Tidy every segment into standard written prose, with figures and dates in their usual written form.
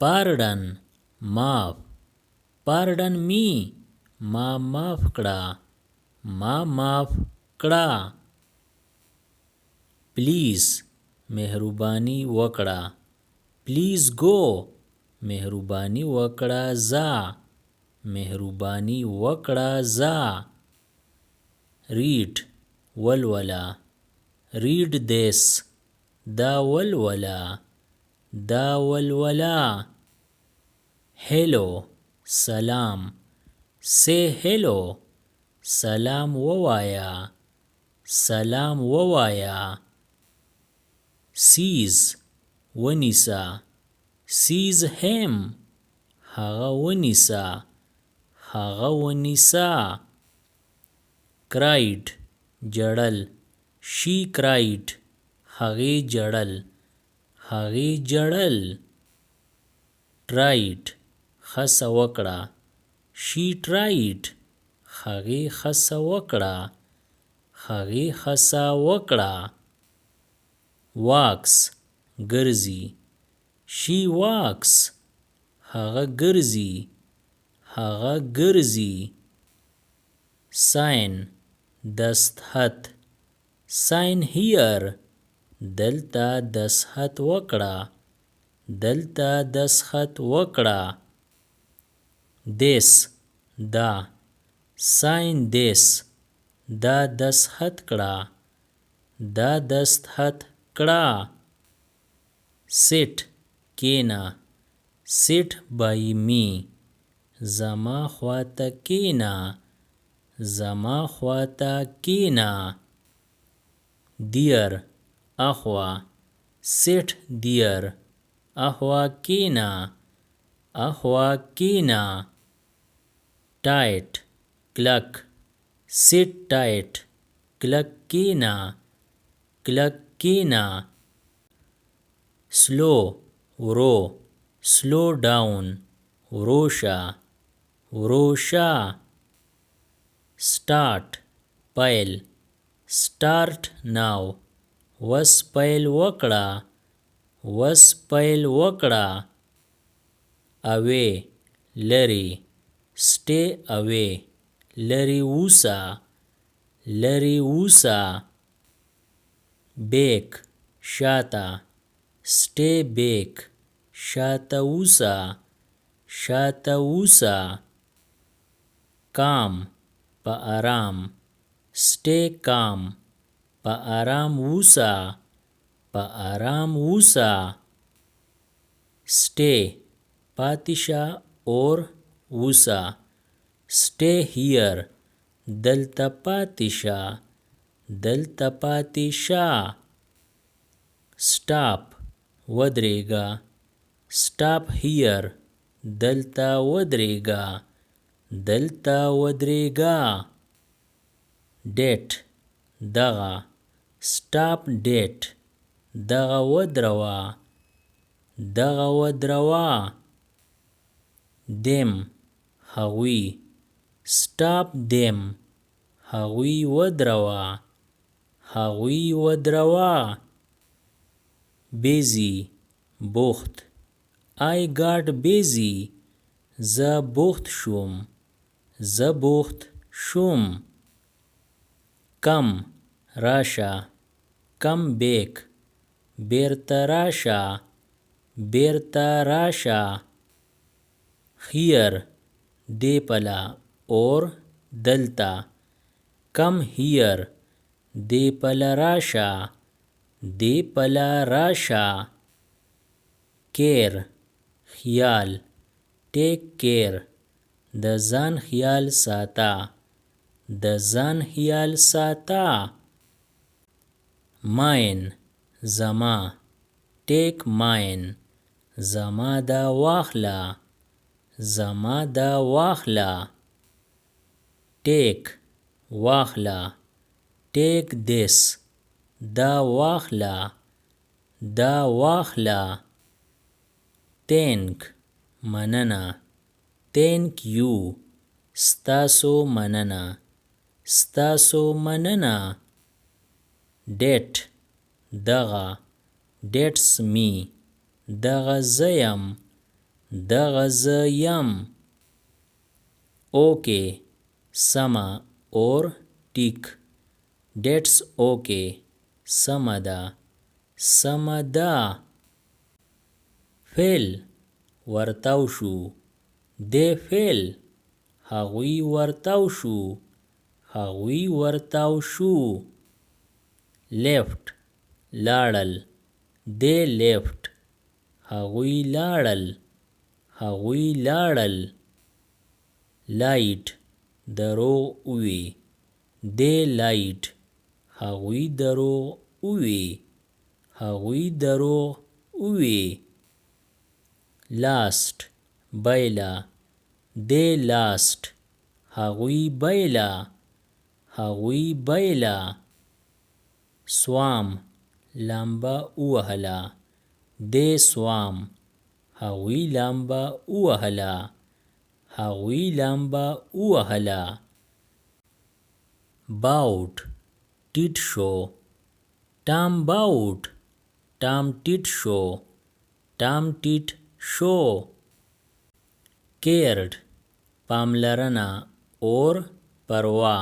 pardon माफ pardon me ما माफ کړه ما माफ کړه please مهرباني وکړه please go مهرباني وکړه ځه مهرباني وکړه ځه read ولوله read this دا ولوله دا ولوله hello سلام say hello سلام ووایا سلام ووایا seize ونیسا seize him هغه ونیسا هغه ونیسا cried جړل she cried هغې جړل هغې جړل tried خڅه وکړه she tried هغې خڅه وکړه هغې خڅه وکړه walks ګرځي she walks هغه ګرځي هغه ګرځي sign دستخط sign here دلته دستخط وکړه دلته دستخط وکړه this دا sign this دا دستخط کړه دا دستخط کړه sit کینا sit by me زما خواته کینا زما خواته کینا dear اخوا sit dear اخوا کینا اخوا کینا tight کلک sit tight کلک کینا کلک کینا slow ورو slow down وروشه وروشه start پیل start now وس پیل وکړه وس پیل وکړه away لری stay away لری اوسه لری اوسه back شاته stay back شاته اوسه شاته اوسه calm په آرام stay calm په آرام اوسه په آرام اوسه stay پاتیشه اور اوسه stay here دلته پاتیشه دلته پاتیشه stop ودرېږه stop here دلته ودرېږه دلته ودرېږه date دغه stop date دغه ودروه دغه ودروه them هغوی stop them هغوی ودروه هغوی ودروه busy بوخت I got busy زه بوخت شوم زه بوخت شوم come راشه come back بیرته راشه بیرته راشه here دی پلا اور دلته come here دی پلا راشه دی پلا راشه care خیال take care د ځان خیال ساته د ځان خیال ساته mine زما take mine زما دا واخله زما دا واخله take واخله take this دا واخله دا واخله thank مننه thank you ستاسو مننه ستاسو مننه date دغه dates me دغه زیم دغه زه یم. اوکې سمه اور ټیک. That's okay. سمه ده. سمه ده. فعل ورتاو شو. دی فعل هغوی ورتاو شو. هغوی ورتاو شو. left لاړل. دی left هغوی لاړل. هغوی لاړل. light دروغ وی. دی light هغوی دروغ وی. هغوی دروغ وی. last بیله. دی last هغوی بیله. هغوی بیله. سوام لامبه ووهله. دی سوام هغوی لامبه ووهله. هغوی لامبه ووهله. باوټ ټیټ شو. ټام باوټ ټام ټیټ شو. ټام ټیټ شو. cared پاملرنه اور پروا.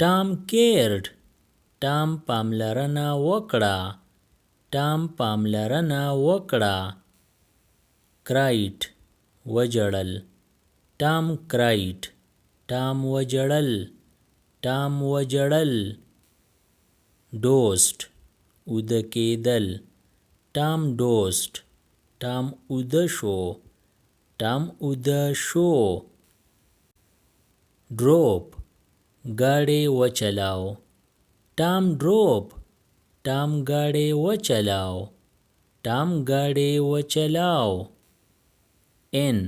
ټام cared ټام پاملرنه وکړه. ټام پاملرنه وکړه. cried وجړل. ټام cried ټام وجړل. ټام وجړل. dozed ویده کیدل. ټام dozed ټام ویده شو. ټام ویده شو. drop ګاډی وچلاو. ټام drop ټام ګاډی وچلاو. ټام ګاډی وچلاو. in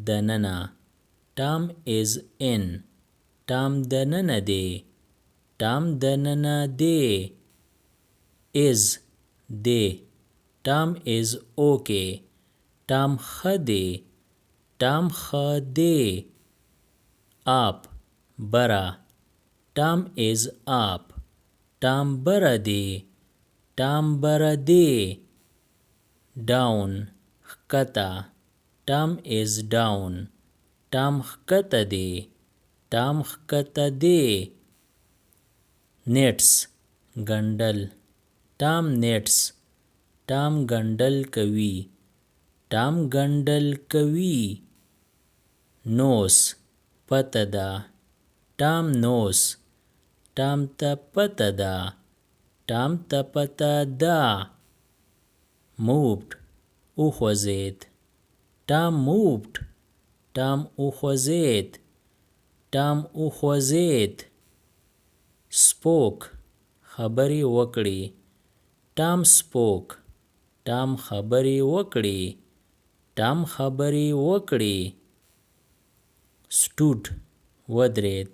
دننه. ټام is in ټام دننه دی. ټام دننه دی. is دی. ټام is okay ټام ښه دی. ټام ښه دی. up بره. ټام is up ټام بره دی. ټام بره دی. down ښکته. ټام is down ټام ښکته دی. ټام ښکته دی. nets ګنډل. ټام nets ټام ګنډل کوي. ټام ګنډل کوي. knows پته ده. ټام knows ټام ته پته ده. ټام ته پته ده. moved وخوځېد. ټام moved ټام وخوځېد. ټام وخوځېد. spoke خبرې وکړې. ټام spoke ټام خبرې وکړې. ټام خبرې وکړې. stood ودرېد.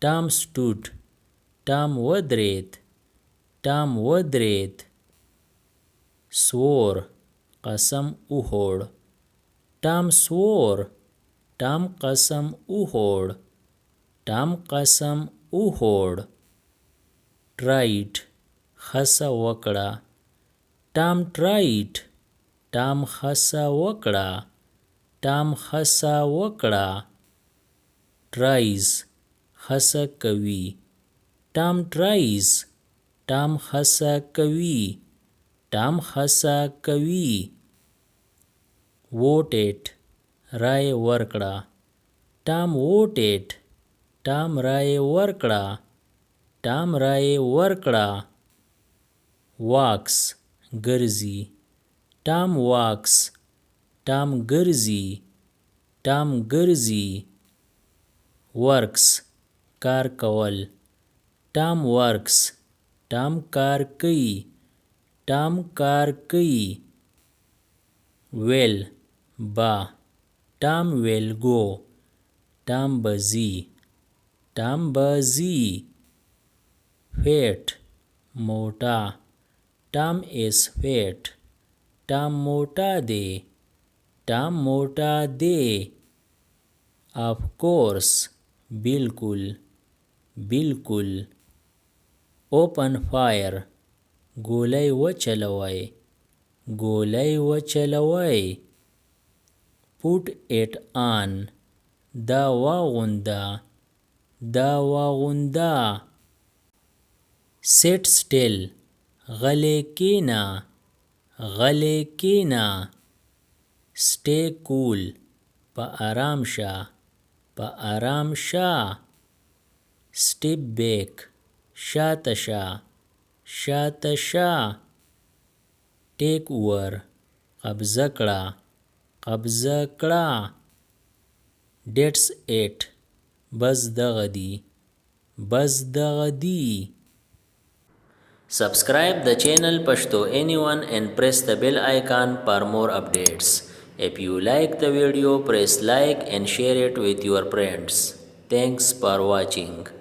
ټام stood ټام ودرېد. ټام ودرېد. swore قسم وخوړ. ټام swore ټام قسم وخوړ. ټام قسم وخوړ. tried هڅه وکړه. ټام tried ټام هڅه وکړه. ټام هڅه وکړه. tries هڅه کوي. ټام tries ټام هڅه کوي. ټام هڅه کوي. voted رایې ورکړه. ټام voted ټام رایې ورکړه. ټام رایې ورکړه. walks ګرځي. ټام walks ټام ګرځي. ټام ګرځي. works کار کول. ټام works ټام کار کوي. ټام کار کوي. will با. ټام will go ټام به ځي. ټام به ځي. fat موټه. ټام is fat ټام موټه دی. ټام موټه دی. of course بالکل. بالکل. open fire ګولۍ وچلوئ. ګولۍ وچلوئ. put it on, دا واغونده دا واغونده. sit still غلی کینا غلی کینا. stay cool په آرام شه په آرام شه. step back شاته شه شاته شه. take over قبضه کړه قبضه کړه. that's it بس دغه دی بس دغه دی. Subscribe the channel Pashto Anyone and press the bell icon for more updates. If you like the video, press like and share it with your friends. Thanks for watching.